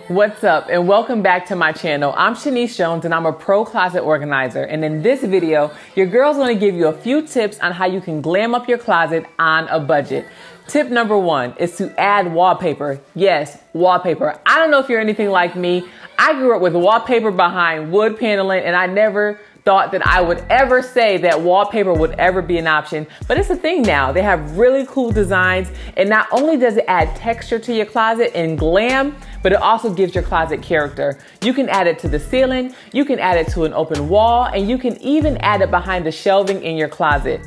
What's up and welcome back to my channel. I'm Shaniece Jones and I'm a pro closet organizer. And in this video, your girl's gonna give you a few tips on how you can glam up your closet on a budget. Tip number one is to add wallpaper. Yes, wallpaper. I don't know if you're anything like me. I grew up with wallpaper behind wood paneling and I never thought that I would ever say that wallpaper would ever be an option, but it's a thing now. They have really cool designs, and not only does it add texture to your closet and glam, but it also gives your closet character. You can add it to the ceiling, you can add it to an open wall, and you can even add it behind the shelving in your closet.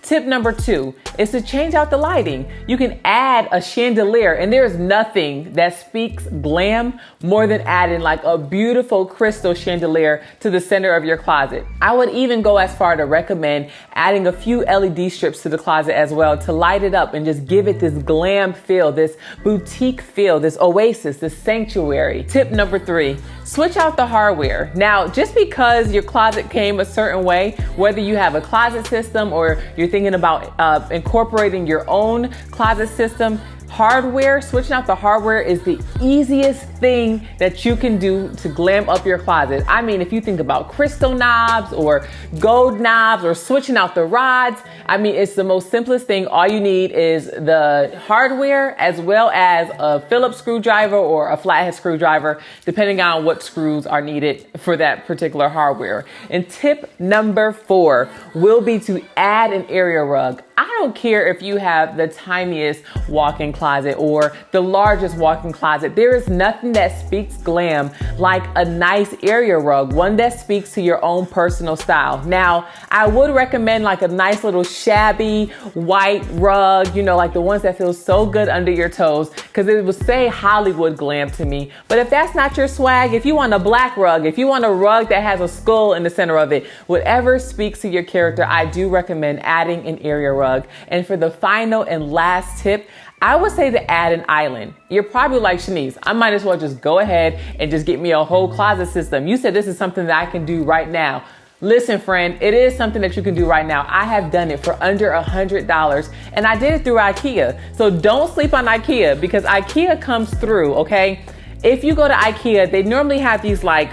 Tip number two is to change out the lighting. You can add a chandelier, and there's nothing that speaks glam more than adding like a beautiful crystal chandelier to the center of your closet. I would even go as far to recommend adding a few LED strips to the closet as well to light it up and just give it this glam feel, this boutique feel, this oasis, this sanctuary. Tip number three, switch out the hardware. Now, just because your closet came a certain way, whether you have a closet system or you're thinking about incorporating your own closet system, switching out the hardware is the easiest thing that you can do to glam up your closet. I mean, if you think about crystal knobs or gold knobs or switching out the rods, I mean, it's the most simplest thing. All you need is the hardware as well as a Phillips screwdriver or a flathead screwdriver, depending on what screws are needed for that particular hardware. And tip number four will be to add an area rug. I don't care if you have the tiniest walk-in closet or the largest walk-in closet. There is nothing that speaks glam like a nice area rug, one that speaks to your own personal style. Now, I would recommend like a nice little shabby white rug, you know, like the ones that feel so good under your toes, because it would say Hollywood glam to me. But if that's not your swag, if you want a black rug, if you want a rug that has a skull in the center of it, whatever speaks to your character, I do recommend adding an area rug. And for the final and last tip, I would say to add an island. You're probably like, Shaniece, I might as well just go ahead and just get me a whole closet system. You said this is something that I can do right now. Listen, friend, it is something that you can do right now. I have done it for under $100 and I did it through IKEA. So don't sleep on IKEA because IKEA comes through, okay? If you go to IKEA, they normally have these like,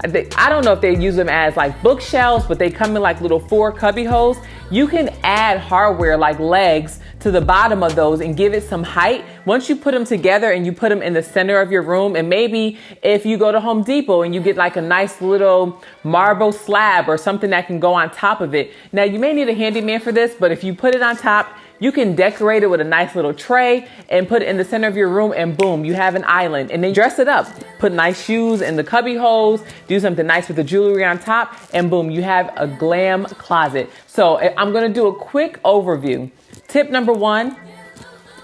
I don't know if they use them as like bookshelves, but they come in like little 4 cubby holes. You can add hardware like legs to the bottom of those and give it some height. Once you put them together and you put them in the center of your room, and maybe if you go to Home Depot and you get like a nice little marble slab or something that can go on top of it. Now you may need a handyman for this, but if you put it on top, you can decorate it with a nice little tray and put it in the center of your room and boom, you have an island. And then dress it up. Put nice shoes in the cubby holes, do something nice with the jewelry on top, and boom, you have a glam closet. So I'm gonna do a quick overview. Tip number one,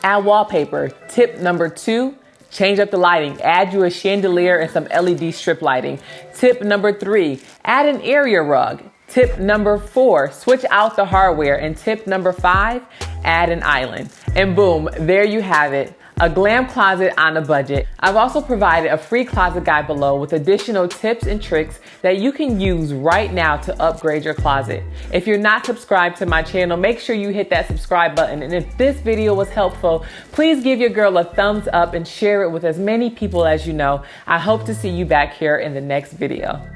add wallpaper. Tip number two, change up the lighting. Add you a chandelier and some LED strip lighting. Tip number three, add an area rug. Tip number four, switch out the hardware. And tip number five, add an island. And boom, there you have it. A glam closet on a budget. I've also provided a free closet guide below with additional tips and tricks that you can use right now to upgrade your closet. If you're not subscribed to my channel, make sure you hit that subscribe button. And if this video was helpful, please give your girl a thumbs up and share it with as many people as you know. I hope to see you back here in the next video.